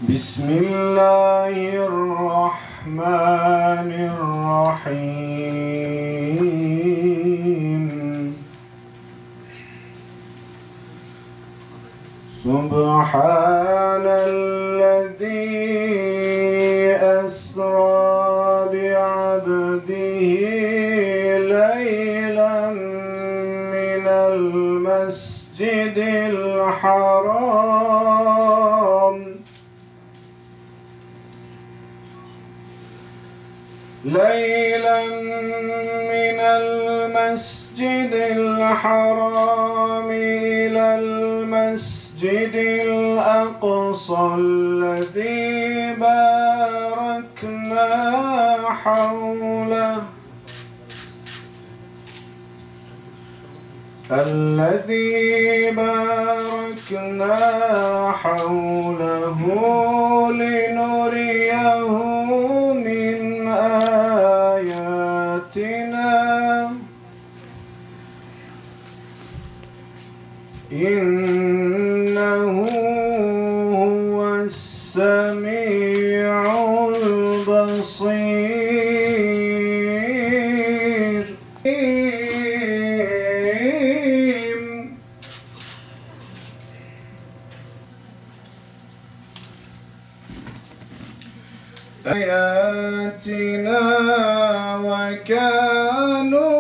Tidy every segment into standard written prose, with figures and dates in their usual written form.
Bismillahirrahmanirrahim. Subhanellezî esrâ bi'abdihi leylen minel mescidil haram ليلا من المسجد الحرام إلى المسجد الأقصى الذي باركنا حوله لنريه من آياتنا إنه هو السميع البصير. آياتنا وكانوا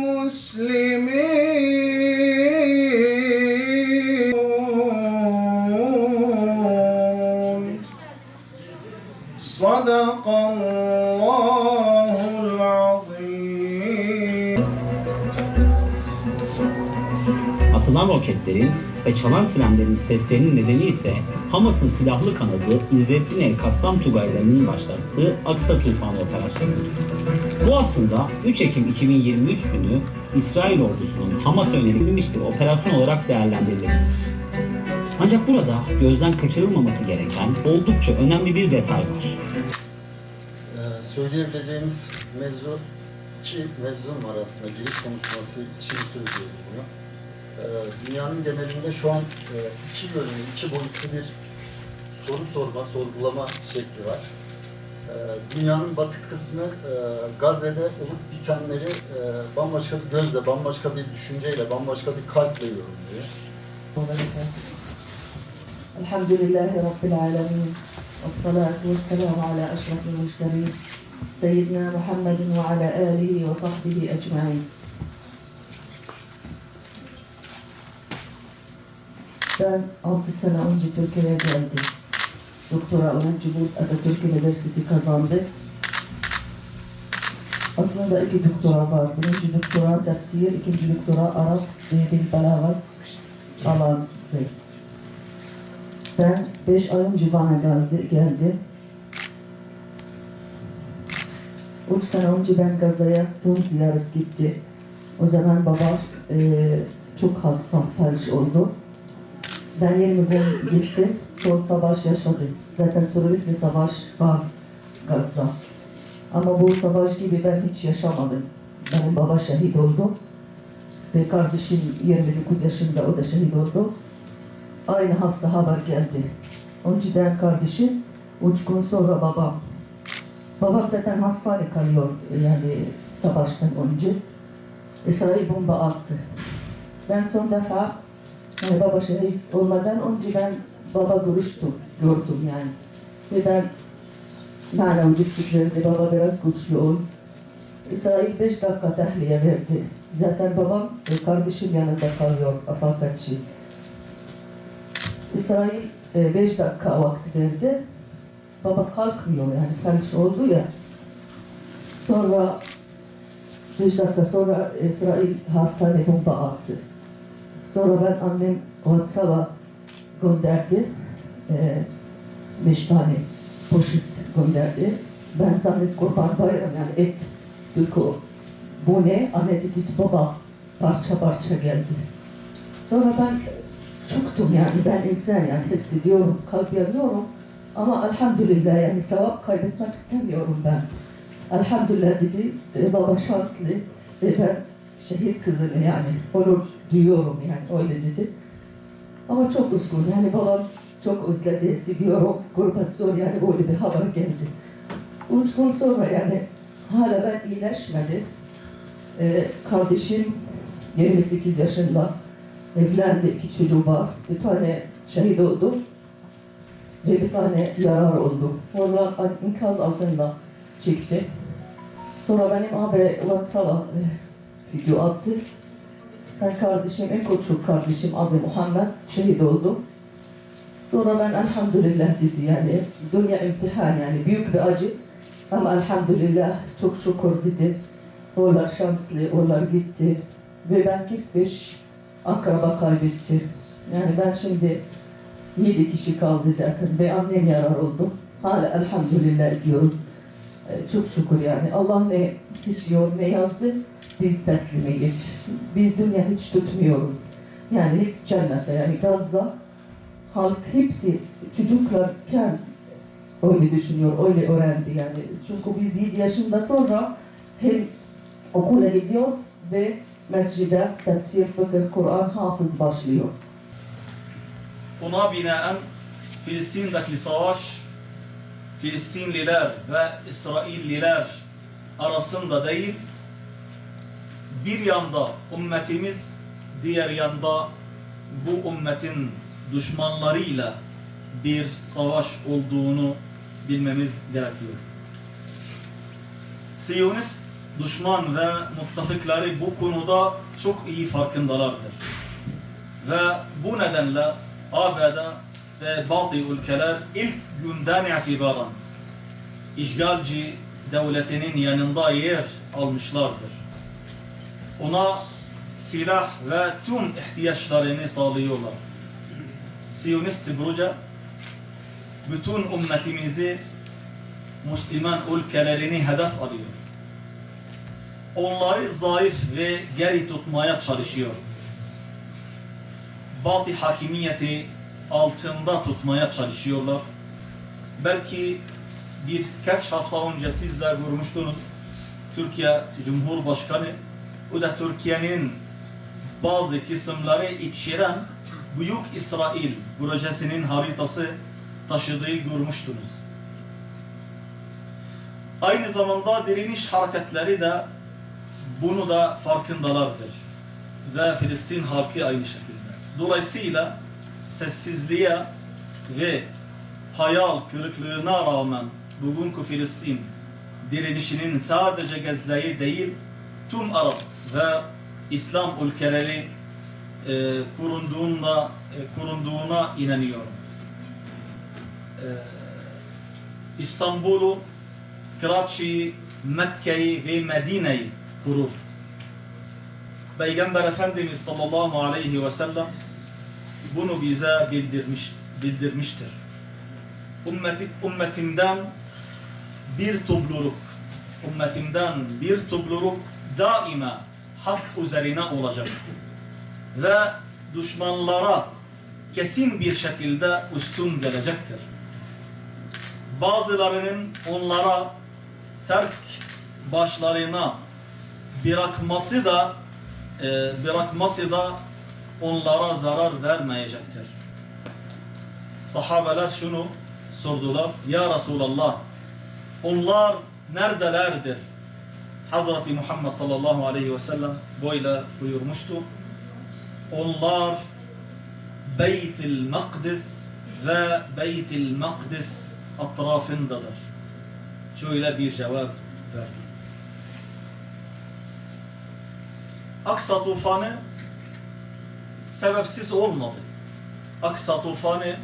مسلمين. صدق الله العظيم. Atılan roketlerin ve çalan sirenlerin seslerinin nedeni ise Hamas'ın silahlı kanadı İzzettin El-Kassam Tugaylarının başlattığı Aksa Tufanı operasyonu. Bu aslında 3 Ekim 2023 günü İsrail ordusunun Hamas'a yönelik bir operasyon olarak değerlendirilebilir. Ancak burada gözden kaçırılmaması gereken oldukça önemli bir detay var. Söyleyebileceğimiz mevzu, iki mevzum var aslında giriş konuşması için söylüyorum bunu. Dünyanın genelinde şu an iki yönlü, iki boyutlu bir soru sorma, sorgulama şekli var. Dünyanın batı kısmı Gazze'de olup bitenleri bambaşka bir gözle, bambaşka bir düşünceyle, bambaşka bir kalple yorumluyor. Elhamdülillahi Rabbil alemin. Vessalatu vesselamu ala eşrefil murselin. Seyyidina Muhammedin ve ala alihi ve sahbihi ecmaîn. Ben 6 sene önce Türkiye'ye geldim. Doktora öğrenci burs Atatürk Üniversitesi kazandı. Aslında iki doktora var. Birinci doktora tefsir, ikinci doktora Arap dil belagat alanı. Ben 5 ay önce bana geldi. 3 sene önce ben Gazze'ye son ziyaret gitti. O zaman baba çok hasta, felç oldu. Ben 20 gün gittim, son savaş yaşadı. Zaten sürekli savaş var Gazze. Ama bu savaş gibi ben hiç yaşamadım. Benim baba şehit oldu. Ve kardeşim 29 yaşında, o da şehit oldu. Aynı hafta haber geldi. Önceden kardeşim, 3 gün sonra babam. Babam zaten hastane kalıyor, yani savaştan önce. İsrail bomba attı. Ben son defa, yani baba şehit olmadan önce ben baba gördüm yani. Ve ben manevi destek verdi, baba biraz güçlü ol. İsrail 5 dakika tahliye verdi. Zaten babam kardeşim yanında kalıyor, afakatçı. İsrail 5 dakika vakti verdi. Baba kalkmıyor yani, felç oldu ya. Sonra 5 dakika sonra İsrail hastane bomba attı. Sonra ben annem WhatsApp'a gönderdi. 5 tane poşet gönderdi. Ben zannet Kurban Bayramı yani et. Çünkü bu ne? Anne dedi baba parça parça geldi. Sonra ben çoktum yani, ben insan yani hissediyorum, kalp yanıyorum. Ama elhamdülillah yani sevap kaybetmek istemiyorum ben. Elhamdülillah dedi, baba şanslı, ben şehit kızını yani onur duyuyorum yani öyle dedi. Ama çok üzgün yani babam çok özledi, seviyorum. Gurbet zor yani böyle bir haber geldi. 3 gün sonra yani hala ben iyileşmedi. Kardeşim 28 yaşında evlendi, 2 çocuğu var. Bir tane şehit oldu ve bir tane yarar oldu. Onlar enkaz altında çekti. Sonra benim abi WhatsApp'a video attı. Ben kardeşim, en küçük kardeşim adı Muhammed şehit oldu. Sonra ben elhamdülillah dedi yani dünya imtihan yani büyük bir acı ama elhamdülillah çok şükür dedi. Onlar şanslı, onlar gitti ve ben 45 akraba kaybettim. Yani ben şimdi 7 kişi kaldı zaten ve annem yarar oldu. Hala elhamdülillah diyoruz. Çok şükür yani. Allah ne seçiyor, ne yazdı, biz teslimiyiz. Biz dünya hiç tutmuyoruz. Yani hep cennete yani Gazze, halk hepsi çocuklarken öyle düşünüyor, öyle öğrendi yani. Çünkü biz 7 yaşında sonra hem okula gidiyor ve mescide tefsir, fıkıh, Kur'an, hafız başlıyor. Buna binaen Filistin'deki savaş Filistinliler ve İsrailliler arasında değil, bir yanda ümmetimiz, diğer yanda bu ümmetin düşmanlarıyla bir savaş olduğunu bilmemiz gerekiyor. Siyonist düşman ve muttafikleri bu konuda çok iyi farkındalardır. Ve bu nedenle ABD ve Batı ülkeler ilk günden itibaren işgalci devletinin yanında yer almışlardır. Ona silah ve tüm ihtiyaçlarını sağlıyorlar. Siyonist proje bütün ümmetimizi, Müslüman ülkelerini hedef alıyor. Onları zayıf ve geri tutmaya çalışıyor. Batı hakimiyeti altında tutmaya çalışıyorlar. Belki birkaç hafta önce siz de görmüştünüz. Türkiye Cumhurbaşkanı, o da Türkiye'nin bazı kısımları içeren Büyük İsrail projesinin haritası taşıdığı görmüştünüz. Aynı zamanda direniş hareketleri de bunu da farkındalardır. Ve Filistin halkı aynı şekilde. Dolayısıyla sessizliğe ve hayal kırıklığına rağmen bugünkü Filistin direnişinin sadece Gazze'yi değil, tüm Arap ve İslam ülkeleri kurunduğuna inanıyorum. İstanbul'u, Karachi'yi, Mekke'yi ve Medine'yi kurur. Peygamber Efendimiz sallallahu aleyhi ve sellem bunu bize bildirmiştir. Ümmetimden bir topluluk daima hak üzerine olacak ve düşmanlara kesin bir şekilde üstün gelecektir. Bazılarının onlara terk başlarına bırakması da onlara zarar vermeyecektir. Sahabeler şunu sordular: Ya Resulallah, onlar neredelerdir? Hazreti Muhammed sallallahu aleyhi ve sellem böyle buyurmuştu: onlar Beyt-i Makdis ve Beyt-i Makdis etrafındadır. Şöyle bir cevap verdi. Aksa tufanı sebepsiz olmadı. Aksa tufanı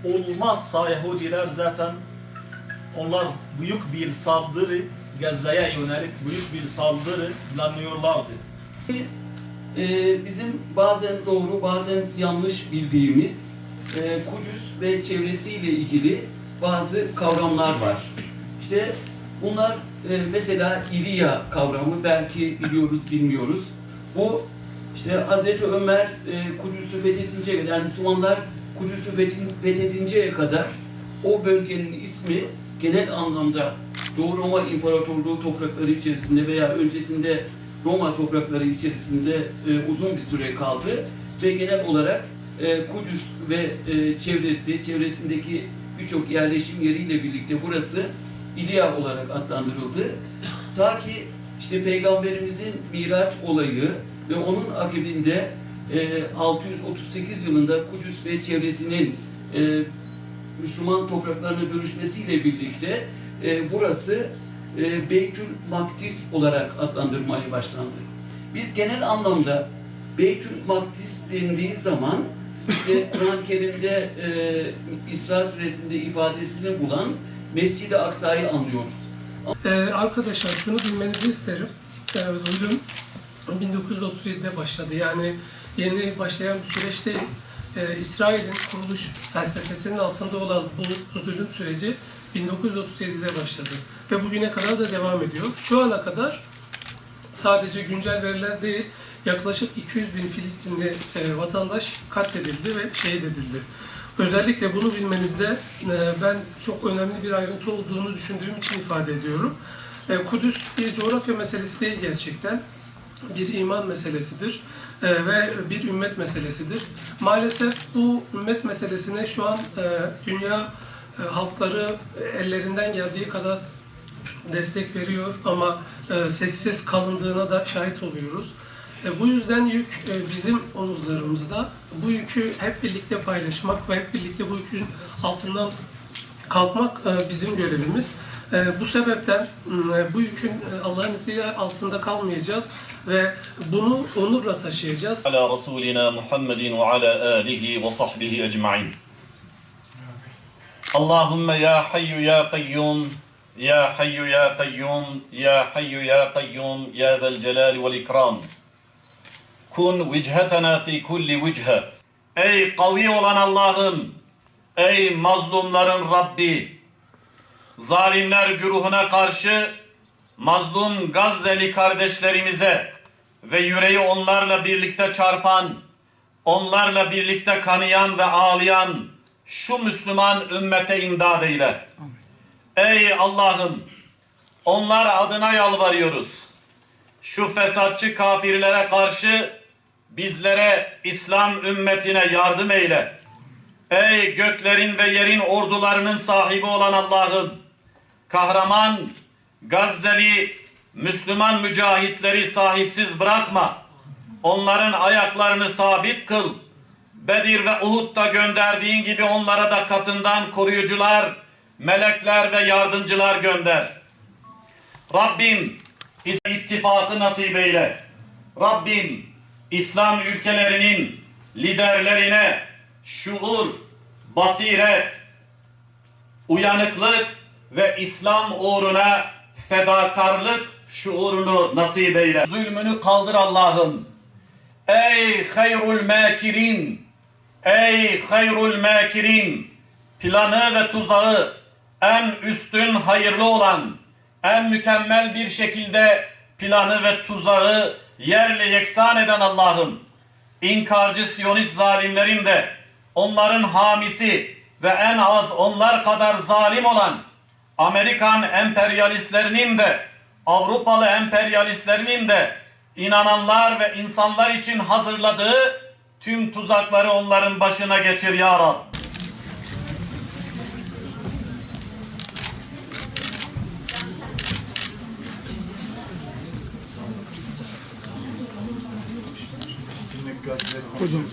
olmazsa Yahudiler zaten onlar büyük bir saldırı, Gazze'ye yönelik büyük bir saldırı planlıyorlardı. Bizim bazen doğru bazen yanlış bildiğimiz Kudüs ve çevresiyle ilgili bazı kavramlar var. İşte bunlar mesela İlya kavramı, belki biliyoruz bilmiyoruz. Bu işte Hazreti Ömer Kudüs'ü fethedinceye kadar, yani Müslümanlar Kudüs'ü fethedinceye kadar o bölgenin ismi genel anlamda Doğu Roma İmparatorluğu toprakları içerisinde veya öncesinde Roma toprakları içerisinde uzun bir süre kaldı ve genel olarak Kudüs ve çevresindeki birçok yerleşim yeriyle birlikte burası İlya olarak adlandırıldı. Ta ki işte Peygamberimizin Miraç olayı ve onun akibinde 638 yılında Kudüs ve çevresinin Müslüman topraklarına dönüşmesiyle birlikte burası Beytül Makdis olarak adlandırmaya başlandı. Biz genel anlamda Beytül Makdis dendiği zaman işte Kur'an-ı Kerim'de İsra suresinde ifadesini bulan Mescid-i Aksa'yı anlıyoruz. Arkadaşlar şunu bilmenizi isterim. Zulüm 1937'de başladı. Yani yeni başlayan bir süreç değil. İsrail'in kuruluş felsefesinin altında olan bu zulüm süreci 1937'de başladı. Ve bugüne kadar da devam ediyor. Şu ana kadar sadece güncel veriler değil, yaklaşık 200 bin Filistinli vatandaş katledildi ve şehit edildi. Özellikle bunu bilmenizde ben çok önemli bir ayrıntı olduğunu düşündüğüm için ifade ediyorum. Kudüs bir coğrafya meselesi değil gerçekten. Bir iman meselesidir ve bir ümmet meselesidir. Maalesef bu ümmet meselesine şu an dünya halkları ellerinden geldiği kadar destek veriyor ama sessiz kalındığına da şahit oluyoruz. Bu yüzden yük bizim omuzlarımızda. Bu yükü hep birlikte paylaşmak ve hep birlikte bu yükün altından kalkmak bizim görevimiz. Bu sebepten bu yükün Allah'ın izniyle altında kalmayacağız ve bunu onurla taşıyacağız. Ala Rasulina Muhammedin ve ala alihi ve sahbihi ecmaîn. Allahümme ya hayyu ya kayyum, ya hayyu ya kayyum, ya hayyu ya kayyum, ya zel celali vel ikram. Kun vechetena fi kulli veche. Ey kavi olan Allah'ım, ey mazlumların Rabbi, zalimler güruhuna karşı mazlum Gazze'li kardeşlerimize ve yüreği onlarla birlikte çarpan, onlarla birlikte kanayan ve ağlayan şu Müslüman ümmete imdad eyle. Ey Allah'ım, onlar adına yalvarıyoruz. Şu fesatçı kafirlere karşı bizlere, İslam ümmetine yardım eyle. Ey göklerin ve yerin ordularının sahibi olan Allah'ım, kahraman Gazze'li Müslüman mücahitleri sahipsiz bırakma. Onların ayaklarını sabit kıl. Bedir ve Uhud'da gönderdiğin gibi onlara da katından koruyucular, melekler ve yardımcılar gönder. Rabbim ittifakı nasip eyle. Rabbim İslam ülkelerinin liderlerine şuur, basiret, uyanıklık ve İslam uğruna fedakarlık şuurunu nasip eyle. Zulmünü kaldır Allah'ım. Ey hayrul makirin, ey hayrul makirin, planı ve tuzağı en üstün hayırlı olan, en mükemmel bir şekilde planı ve tuzağı yerle yeksan eden Allah'ım, inkarcı Siyonist zalimlerin de onların hamisi ve en az onlar kadar zalim olan Amerikan emperyalistlerinin de Avrupalı emperyalistlerinin de inananlar ve insanlar için hazırladığı tüm tuzakları onların başına geçir ya Rab. Hocam.